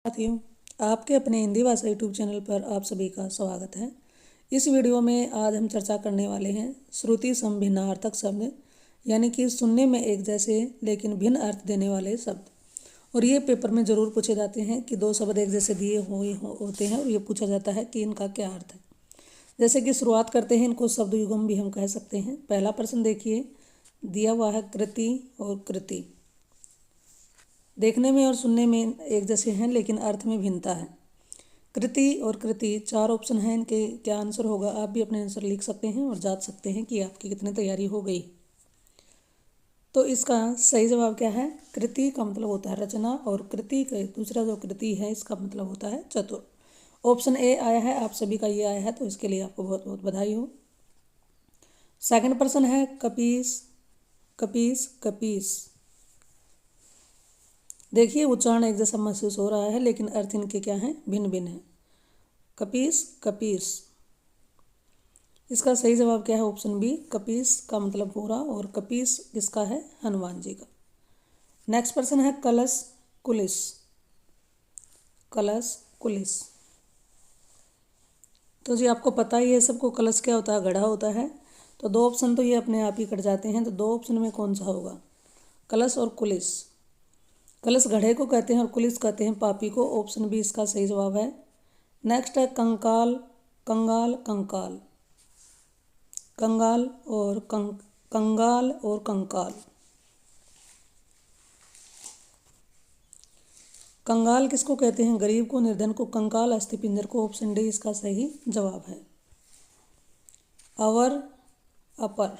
साथियों, आपके अपने हिंदी भाषा यूट्यूब चैनल पर आप सभी का स्वागत है। इस वीडियो में आज हम चर्चा करने वाले हैं श्रुति सम भिन्नार्थक शब्द, यानी कि सुनने में एक जैसे लेकिन भिन्न अर्थ देने वाले शब्द। और ये पेपर में ज़रूर पूछे जाते हैं कि दो शब्द एक जैसे दिए होते हैं और ये पूछा जाता है कि इनका क्या अर्थ है। जैसे कि शुरुआत करते हैं, इनको शब्द युगम भी हम कह सकते हैं। पहला प्रश्न देखिए, दिया हुआ है कृति और कृति। देखने में और सुनने में एक जैसे हैं लेकिन अर्थ में भिन्नता है। कृति और कृति, चार ऑप्शन हैं, इनके क्या आंसर होगा। आप भी अपने आंसर लिख सकते हैं और जांच सकते हैं कि आपकी कितनी तैयारी हो गई। तो इसका सही जवाब क्या है? कृति का मतलब होता है रचना और कृति का दूसरा जो कृति है इसका मतलब होता है चतुर। ऑप्शन ए आया है, आप सभी का ये आया है, तो इसके लिए आपको बहुत बहुत बधाई हो। सेकंड प्रश्न है कपीस कपीस कपीस। देखिए, उच्चारण एक जैसा महसूस हो रहा है लेकिन अर्थ इनके क्या हैं? भिन्न भिन्न है। कपीस कपीस, इसका सही जवाब क्या है? ऑप्शन बी, कपीस का मतलब घोड़ा और कपीस किसका है? हनुमान जी का। नेक्स्ट प्रश्न है कलश कुलिस। कलश कुलिस, तो जी आपको पता ही है सबको, कलश क्या होता है? घड़ा होता है। तो दो ऑप्शन तो ये अपने आप ही कट जाते हैं, तो दो ऑप्शन में कौन सा होगा? कलश और कुलिस। कलश घड़े को कहते हैं और कुलिस कहते हैं पापी को। ऑप्शन बी इसका सही जवाब है। नेक्स्ट है कंकाल कंगाल कंकाल। कंगाल और कंगाल और कंकाल। कंगाल किसको कहते हैं? गरीब को, निर्धन को। कंकाल अस्थिपिंजर को। ऑप्शन डी इसका सही जवाब है। अवर अपर,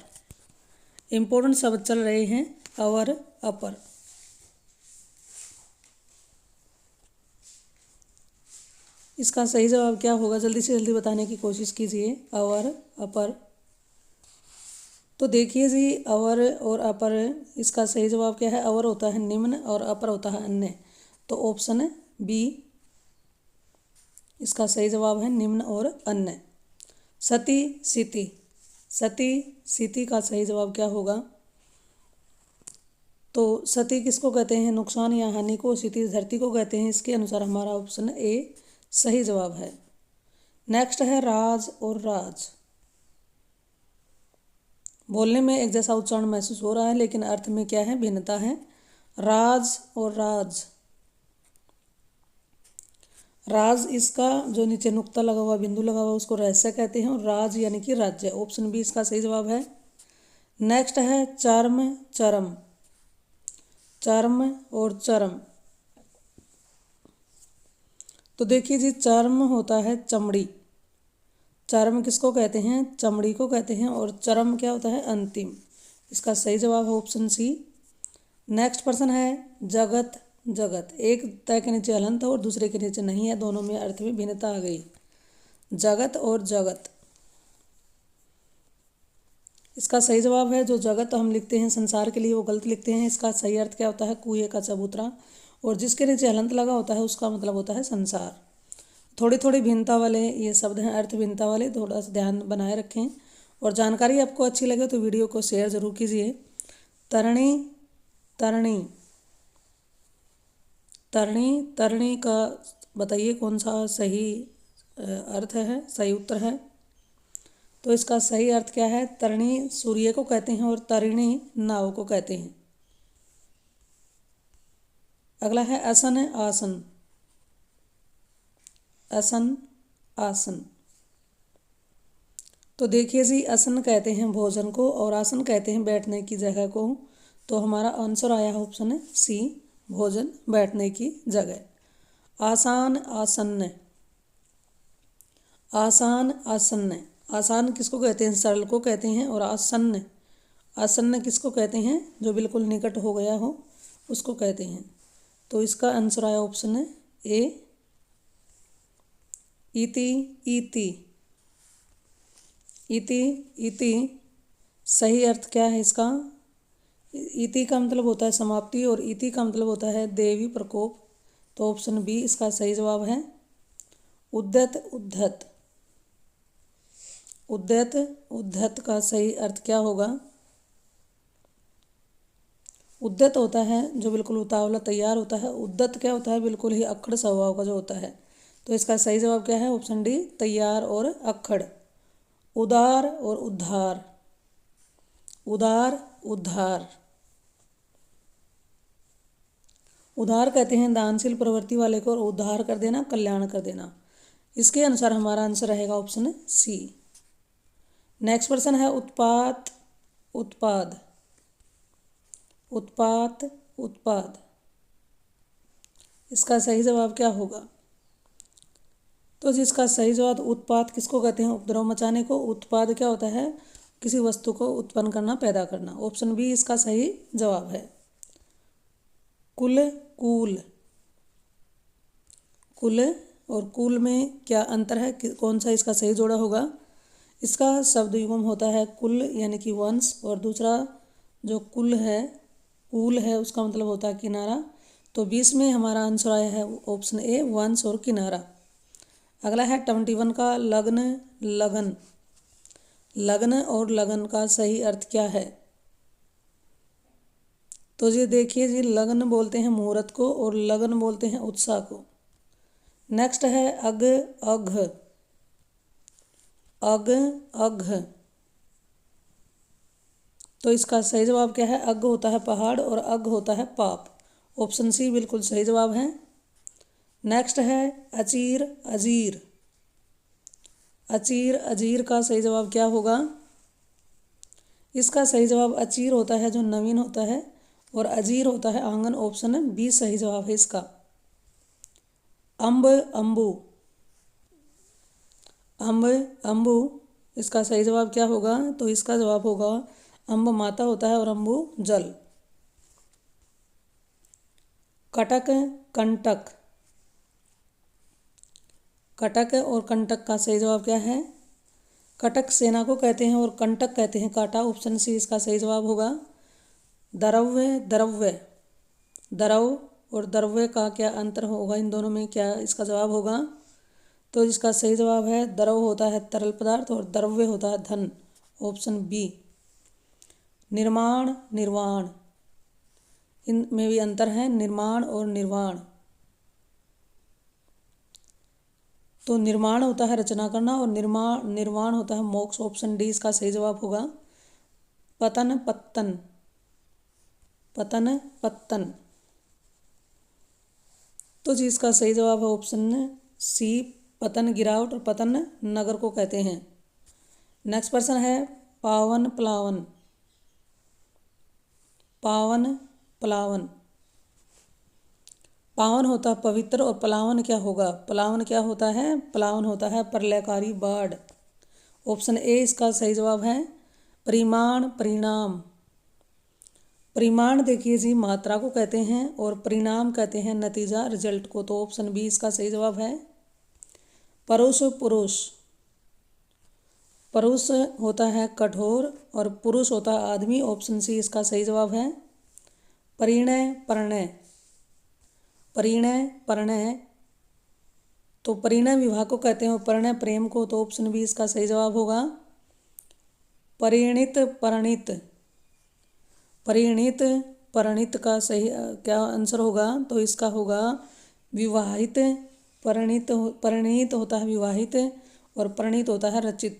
इंपॉर्टेंट शब्द चल रहे हैं। अवर अपर, इसका सही जवाब क्या होगा? जल्दी से जल्दी बताने की कोशिश कीजिए। अवर अपर, तो देखिए जी, अवर और अपर, इसका सही जवाब क्या है? अवर होता है निम्न और अपर होता है अन्य। तो ऑप्शन बी इसका सही जवाब है, निम्न और अन्य। सती सीति, सती सीति का सही जवाब क्या होगा? तो सती किसको कहते हैं? नुकसान या हानि को। सीति धरती को कहते हैं। इसके अनुसार हमारा ऑप्शन ए सही जवाब है। नेक्स्ट है राज और राज। बोलने में एक जैसा उच्चारण महसूस हो रहा है लेकिन अर्थ में क्या है? भिन्नता है। राज और राज, राज इसका जो नीचे नुक्ता लगा हुआ, बिंदु लगा हुआ, उसको रहस्य कहते हैं और राज यानी कि राज्य। ऑप्शन बी इसका सही जवाब है। नेक्स्ट है चर्म चरम। चर्म और चरम, तो देखिए जी, चर्म होता है चमड़ी। चर्म किसको कहते हैं? चमड़ी को कहते हैं। और चरम क्या होता है? अंतिम। इसका सही जवाब है ऑप्शन सी। नेक्स्ट प्रश्न है जगत जगत। एक तय के नीचे हलंत है और दूसरे के नीचे नहीं है, दोनों में अर्थ में भिन्नता आ गई। जगत और जगत, इसका सही जवाब है जो जगत हम लिखते हैं संसार के लिए वो गलत लिखते हैं। इसका सही अर्थ क्या होता है? कुएं का चबूतरा। और जिसके नीचे हलंत लगा होता है उसका मतलब होता है संसार। थोड़ी थोड़ी भिन्नता वाले ये शब्द हैं, अर्थ भिन्नता वाले, थोड़ा सा ध्यान बनाए रखें। और जानकारी आपको अच्छी लगे तो वीडियो को शेयर जरूर कीजिए। तरणी तरणी, तरणी तरणी का बताइए कौन सा सही अर्थ है, सही उत्तर है। तो इसका सही अर्थ क्या है? तरणी सूर्य को कहते हैं और तरिणी नाव को कहते हैं। अगला है असन आसन। असन आसन, तो देखिए जी, असन कहते हैं भोजन को और आसन कहते हैं बैठने की जगह को। तो हमारा आंसर आया है ऑप्शन सी, भोजन बैठने की जगह। आसान आसन्न। आसान आसन्न, आसान किसको कहते हैं? सरल को कहते हैं। और आसन्न, आसन्न किसको कहते हैं? जो बिल्कुल निकट हो गया हो उसको कहते हैं। तो इसका आंसर आया ऑप्शन ए, इति इति। इति इति, सही अर्थ क्या है इसका? इति का मतलब होता है समाप्ति और इति का मतलब होता है देवी प्रकोप। तो ऑप्शन बी इसका सही जवाब है। उद्यत उद्धत, उद्यत उद्धत का सही अर्थ क्या होगा? उद्यत होता है जो बिल्कुल उतावला तैयार होता है। उद्यत क्या होता है, बिल्कुल ही अक्खड़ स्वभाव का जो होता है। तो इसका सही जवाब क्या है, ऑप्शन डी, तैयार और अक्खड़। उदार और उद्धार, उदार उद्धार। उधार कहते हैं दानशील प्रवृत्ति वाले को, और उद्धार कर देना कल्याण कर देना। इसके अनुसार हमारा आंसर रहेगा ऑप्शन सी। नेक्स्ट प्रश्न है उत्पात, उत्पाद, उत्पात, उत्पाद। इसका सही जवाब क्या होगा? तो जिसका सही जवाब, उत्पाद किसको कहते हैं, उपद्रव मचाने को। उत्पाद क्या होता है, किसी वस्तु को उत्पन्न करना, पैदा करना। ऑप्शन बी इसका सही जवाब है। कुल, कूल, कुल और कूल में क्या अंतर है, कौन सा इसका सही जोड़ा होगा? इसका शब्द युग्म होता है कुल यानी कि वंश, और दूसरा जो कुल है, कूल है, उसका मतलब होता है किनारा। तो 20 में हमारा आंसर आया है ऑप्शन ए, वंश और किनारा। अगला है 21 का लग्न, लगन। लग्न और लगन का सही अर्थ क्या है? तो ये देखिए जी, लग्न बोलते हैं मुहूर्त को और लगन बोलते हैं उत्साह को। नेक्स्ट है अग, अघ, अग, अघ। तो इसका सही जवाब क्या है? अग होता है पहाड़ और अघ होता है पाप। ऑप्शन सी बिल्कुल सही जवाब है। नेक्स्ट है अचीर, अजीर। अचीर, अजीर का सही जवाब क्या होगा? इसका सही जवाब अचीर होता है जो नवीन होता है, और अजीर होता है आंगन। ऑप्शन बी सही जवाब है इसका। अम्ब, अम्बु, अम्ब, अम्बु। इसका सही जवाब क्या होगा? तो इसका जवाब होगा अम्ब माता होता है और अम्बु जल। कटक, कंटक। कटक और कंटक का सही जवाब क्या है? कटक सेना को कहते हैं और कंटक कहते हैं कांटा। ऑप्शन सी इसका सही जवाब होगा। द्रव्य, द्रव्य, द्रव और द्रव्य का क्या अंतर होगा, इन दोनों में क्या इसका जवाब होगा? तो इसका सही जवाब है द्रव होता है तरल पदार्थ और द्रव्य होता है धन। Option B. निर्माण, निर्वाण, इनमें भी अंतर है, निर्माण और निर्वाण। तो निर्माण होता है रचना करना और निर्वाण होता है मोक्ष। ऑप्शन डी इसका सही जवाब होगा। पतन, पत्तन, पतन, पत्तन। तो जी इसका सही जवाब है ऑप्शन सी, पतन गिरावट, और पतन नगर को कहते हैं। नेक्स्ट प्रश्न है पावन, प्लावन, पावन, प्लावन। पावन होता है पवित्र और प्लावन क्या होगा? प्लावन क्या होता है? प्लावन होता है प्रलयकारी बाढ़। ऑप्शन ए इसका सही जवाब है। परिमाण, परिणाम। परिमाण देखिए जी मात्रा को कहते हैं और परिणाम कहते हैं नतीजा, रिजल्ट को। तो ऑप्शन बी इसका सही जवाब है। परुष, पुरुष। परुष होता है कठोर और पुरुष होता है आदमी। ऑप्शन सी इसका सही जवाब है। परिणय, परिणय, परिणय, परिणय। तो परिणय विवाह को कहते हैं और परिणय प्रेम को। तो ऑप्शन बी इसका सही जवाब होगा। परिणित, परिणित, परिणित, परिणित का सही क्या आंसर होगा? तो इसका होगा विवाहित। परिणित, परिणित होता है विवाहित और परिणित होता है रचित।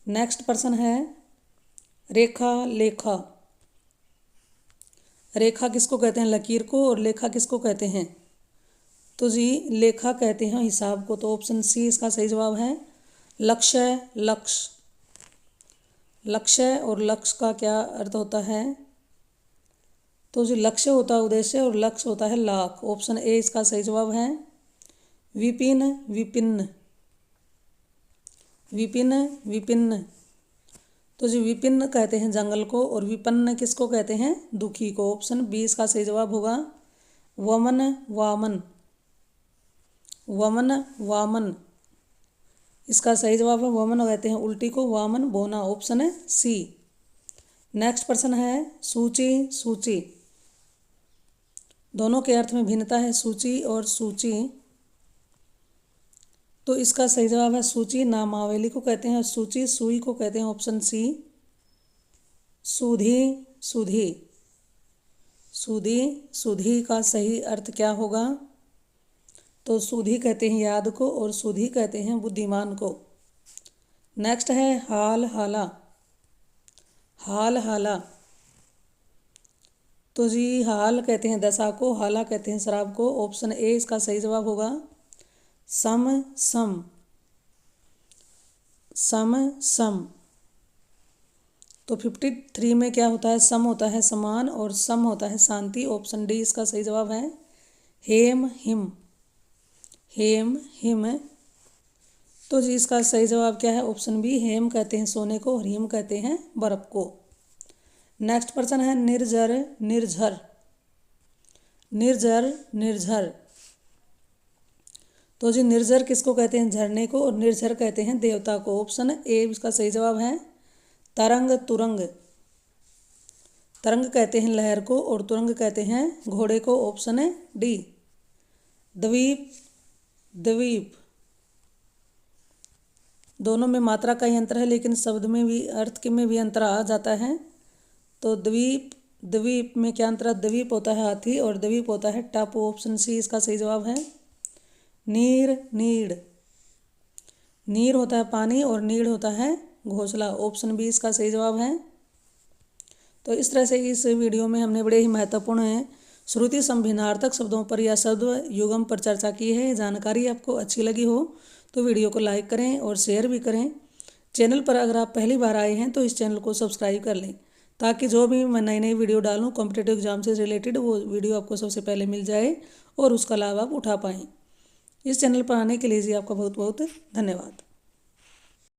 नेक्स्ट प्रश्न है रेखा, लेखा। रेखा किसको कहते हैं? लकीर को। और लेखा किसको कहते हैं? तो जी लेखा कहते हैं हिसाब को। तो ऑप्शन सी इसका सही जवाब है। लक्ष्य, लक्ष्य, लक्ष्य और लक्ष्य का क्या अर्थ होता है? तो जी लक्ष्य होता है उद्देश्य और लक्ष्य होता है लाख। ऑप्शन ए इसका सही जवाब है। विपिन, विपिन्न, विपिन, विपिन्न। तो जी विपिन्न कहते हैं जंगल को और विपन्न किसको कहते हैं? दुखी को। ऑप्शन बी इसका सही जवाब होगा। वमन, वामन, वमन, वामन। इसका सही जवाब है वमन कहते हैं उल्टी को, वामन बोना। ऑप्शन है सी। नेक्स्ट प्रश्न है सूची, सूची। दोनों के अर्थ में भिन्नता है, सूची और सूची। तो इसका सही जवाब है सूची नामावली को कहते हैं, सूची सुई को कहते हैं। Option C. सुधी, सुधी, सुधी, सुधी का सही अर्थ क्या होगा? तो सुधी कहते हैं याद को और सुधी कहते हैं बुद्धिमान को। नेक्स्ट है हाल हाला, हाल हाला। तो जी हाल कहते हैं दशा को, हाला कहते हैं शराब को। ऑप्शन ए इसका सही जवाब होगा। सम सम, सम सम। तो 53 में क्या होता है? सम होता है समान और सम होता है शांति। ऑप्शन डी इसका सही जवाब है। हेम हिम, हेम हिम। तो जी इसका सही जवाब क्या है? ऑप्शन बी, हेम कहते हैं सोने को और हिम कहते हैं बर्फ को। नेक्स्ट प्रश्न है निर्जर निर्झर, निर्जर निर्झर। तो जी निर्जर किसको कहते हैं? झरने को, और निर्झर कहते हैं देवता को। ऑप्शन ए इसका सही जवाब है। तरंग तुरंग, तरंग कहते हैं लहर को और तुरंग कहते हैं घोड़े को। ऑप्शन है डी। द्वीप, द्वीप। दोनों में मात्रा का ही अंतर है लेकिन शब्द में भी, अर्थ के में भी अंतर आ जाता है। तो द्वीप, द्वीप में क्या अंतर है? द्वीप होता है हाथी और द्वीप होता है टापू। ऑप्शन सी इसका सही जवाब है। नीर, नीड़। नीर होता है पानी और नीड़ होता है घोंसला। ऑप्शन बी इसका सही जवाब है। तो इस तरह से इस वीडियो में हमने बड़े ही महत्वपूर्ण श्रुति संभिन्नार्थक शब्दों पर या शब्द युगम पर चर्चा की है। जानकारी आपको अच्छी लगी हो तो वीडियो को लाइक करें और शेयर भी करें। चैनल पर अगर आप पहली बार आए हैं तो इस चैनल को सब्सक्राइब कर लें ताकि जो भी मैं नई नई वीडियो डालूं कॉम्पिटिटिव एग्जाम से रिलेटेड वो वीडियो आपको सबसे पहले मिल जाए और उसका लाभ आप उठा पाएँ। इस चैनल पर आने के लिए जी आपका बहुत बहुत धन्यवाद।